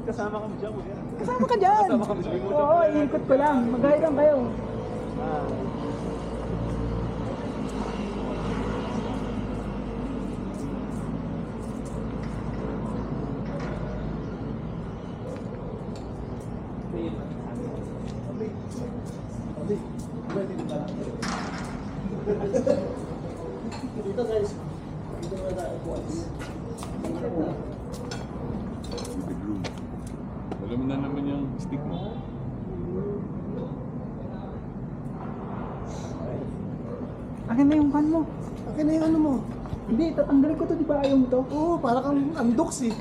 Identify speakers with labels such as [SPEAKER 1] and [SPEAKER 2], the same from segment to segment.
[SPEAKER 1] kasama kami dyan.
[SPEAKER 2] Kasama ka dyan.
[SPEAKER 1] Kasama kami dyan.
[SPEAKER 2] Oo, iikot ko lang. Mag-guide lang kayo.
[SPEAKER 1] Ah.
[SPEAKER 3] Dito guys, dito na tayo boys.
[SPEAKER 4] Big room. Alam mo na naman yung stick mo.
[SPEAKER 2] Akin na yung kan mo.
[SPEAKER 3] Akin na yung ano mo.
[SPEAKER 2] Hindi, tatanggalin ko to, di ba ayaw mo to?
[SPEAKER 3] Oo, para kang andoks eh.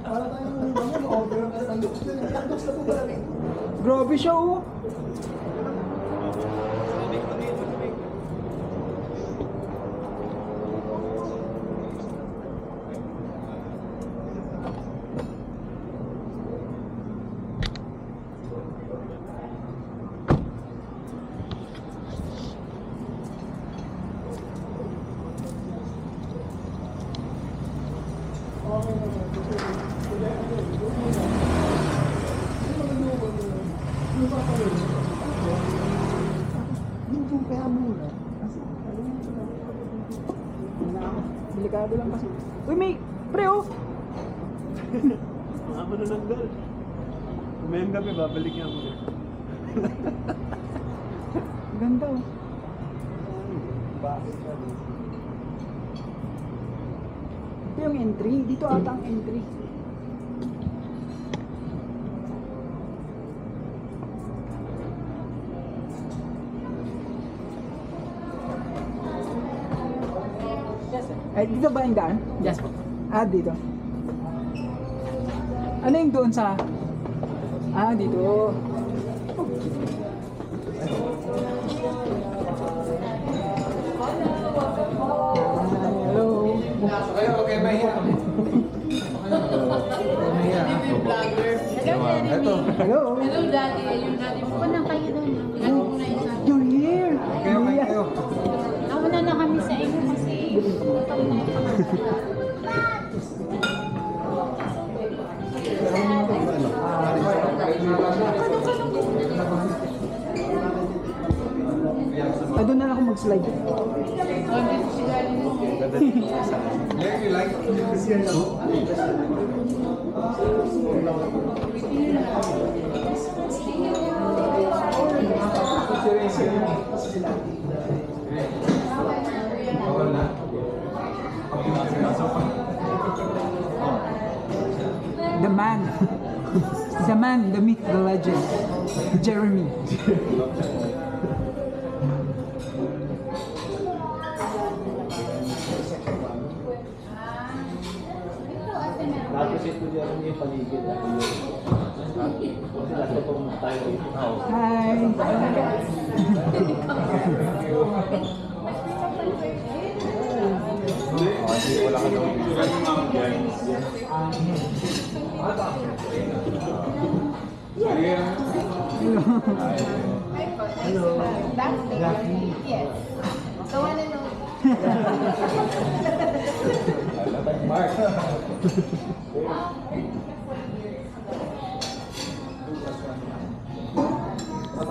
[SPEAKER 3] Para tayong ano, ma-over ka ng andoks. Andoks na po ba namin?
[SPEAKER 2] Grabe siya oh.
[SPEAKER 3] Yung kaya muna.
[SPEAKER 2] Delikado lang kasi. Uy, may pre oh.
[SPEAKER 1] Mga manananggal. Kumayang gabi, babalik niya ako.
[SPEAKER 2] Ganda oh. Ito yung entry. Dito ata ang entry. Ay, dito ba yung daan?
[SPEAKER 5] Yes po.
[SPEAKER 2] Ah, dito. Ano yung doon sa... Ah, dito. Hello.
[SPEAKER 5] Okay, mahiya.
[SPEAKER 4] Ito.
[SPEAKER 2] Hello.
[SPEAKER 6] Hello, Daddy. Yung daddy mo. Wala kayo doon. Ilan mo na isa.
[SPEAKER 2] You're here.
[SPEAKER 4] Kayo.
[SPEAKER 6] Nauna na kami sa inyo kasi
[SPEAKER 2] Ah, doon na lang ako mag-slide. The man. The man, the myth, the legend. Jeremy.
[SPEAKER 1] Tapos ito dyan yung paligid. Kasi last ko tayo dito.
[SPEAKER 2] Hi.
[SPEAKER 4] Wala ka daw.
[SPEAKER 2] Hello.
[SPEAKER 6] that's the yes. The one and only.
[SPEAKER 1] Mark.